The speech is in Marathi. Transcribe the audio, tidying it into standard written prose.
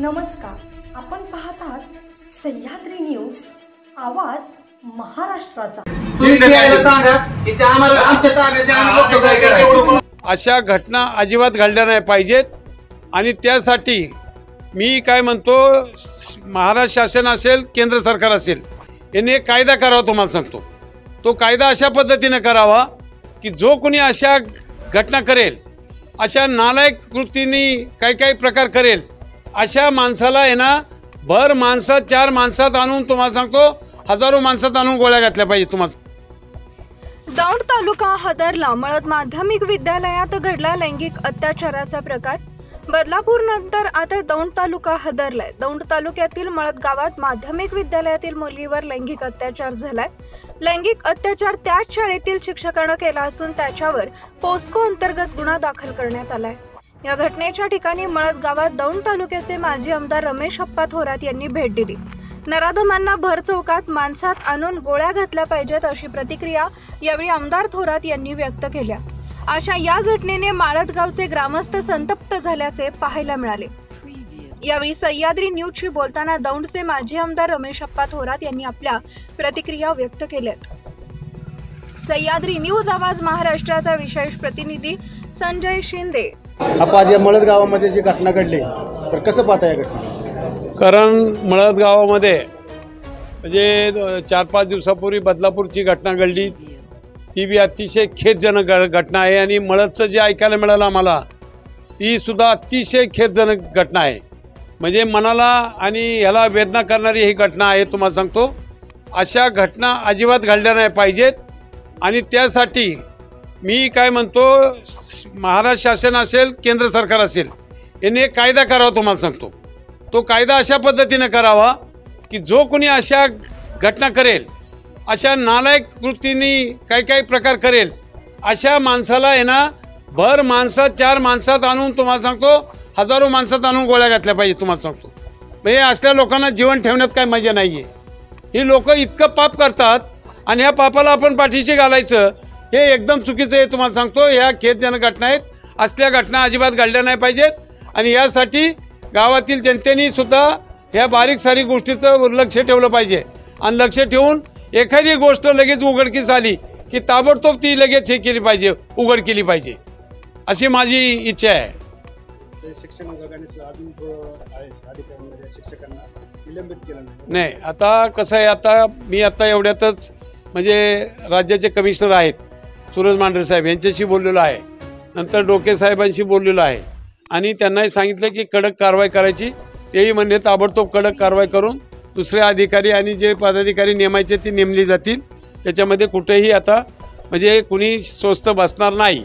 नमस्कार, आपण पाहत आहात सह्याद्री न्यूज, आवाज महाराष्ट्राचा। अशा घटना अजिबात घडल्या नाही पाहिजेत आणि त्यासाठी मी काय म्हणतो, महाराष्ट्र शासन असेल, केंद्र सरकार असेल, यांनी एक कायदा करावा। तुम्हाला सांगतो, तो कायदा अशा पद्धतीने करावा की जो कोणी अशा घटना करेल, अशा नालायक कृतींनी काही प्रकार करेल, अशा माणसाला आहे ना भर माणसात 4 माणसात आणून, तुम्हाला सांगतो, हजारो माणसात आणून गोळ्या घातल्या पाहिजे। तुम्हाला दौंड तालुका हदरला मळद माध्यमिक विद्यालयात घडला लैंगिक अत्याचाराचा प्रकार। बदलापूर नंतर आता दौंड तालुका हदरलाय। दौंड तालुक्यातील मळद गावात माध्यमिक विद्यालयातील मुलीवर लैंगिक अत्याचार झालाय। लैंगिक अत्याचार त्याच शाळेतील शिक्षकाने केला असून त्याच्यावर पोस्को अंतर्गत गुन्हा दाखल करण्यात आलाय। या घटनेच्या ठिकाणी मळद गावात दौंड तालुक्याचे माजी आमदार रमेश अप्पा थोरात यांनी भेट दिली। नराधमांना भर चौकात माणसात आणून गोळ्या घातल्या पाहिजेत अशी प्रतिक्रिया यावेळी आमदार थोरात यांनी व्यक्त केल्या। अशा या घटनेने माळद गावचे ग्रामस्थ संतप्त झाल्याचे पाहायला मिळाले। यावेळी सह्याद्री न्यूजशी बोलताना दौंडचे माजी आमदार रमेश अप्पा थोरात यांनी आपल्या प्रतिक्रिया व्यक्त केल्यात। सह्याद्री न्यूज आवाज महाराष्ट्राचा विशेष प्रतिनिधी संजय शिंदे। आज या मळद गावामध्ये जी घटना घडली, तर कसं पाहता या घटना? कारण मळद गावामध्ये म्हणजे 4-5 दिवसापूर्वी बदलापूरची घटना घडली, ती बी अतिशय खेदजनक घटना आहे आणि मळदचं जे ऐकायला मिळालं आम्हाला, ती सुद्धा अतिशय खेदजनक घटना आहे। म्हणजे मनाला आणि ह्याला वेदना करणारी ही घटना आहे। तुम्हाला सांगतो, अशा घटना अजिबात घडल्या नाही पाहिजेत आणि त्यासाठी मी काय म्हणतो, महाराष्ट्र शासन असेल, केंद्र सरकार असेल, यांनी एक कायदा करावा। तुम्हाला सांगतो, तो कायदा अशा पद्धतीने करावा की जो कोणी अशा घटना करेल, अशा नालायक कृतींनी काही प्रकार करेल, अशा माणसाला आहे ना भर माणसात 4 माणसात आणून, तुम्हाला सांगतो, हजारो माणसात आणून गोळ्या घातल्या पाहिजे। तुम्हाला सांगतो, म्हणजे असल्या लोकांना जीवन ठेवण्यात काही मजा नाही आहे। ही लोक इतकं पाप करतात आणि ह्या पापाला आपण पाठीशी घालायचं, हे एकदम चुकीचं आहे। तुम्हाला सांगतो, ह्या खेदजनक घटना आहेत। असल्या घटना अजिबात घडल्या नाही पाहिजेत आणि यासाठी गावातील जनतेने सुद्धा ह्या बारीक सारी गोष्टीचं लक्ष ठेवलं पाहिजे आणि लक्ष ठेवून एखादी गोष्ट लगेच उघडकीस आली की ताबडतोब ती लगेच हे केली पाहिजे, उघड केली पाहिजे, अशी माझी इच्छा आहे। शिक्षण विभागाने अजून शिक्षकांना निलंबित केलं नाही। आता कसं आहे, आता मी एवढ्यातच म्हणजे राज्याचे कमिशनर आहेत सूरज मांढरे साहेब यांच्याशी बोललेलो आहे, नंतर डोके साहेबांशी बोललेलो आहे आणि त्यांनाही सांगितलं की कडक कारवाई करायची। तेही म्हणले ताबडतोब कडक कारवाई करून दुसरे अधिकारी आणि जे पदाधिकारी नेमायचे ते नेमले जातील। त्याच्यामध्ये कुठेही आता म्हणजे कुणी स्वस्त बसणार नाही।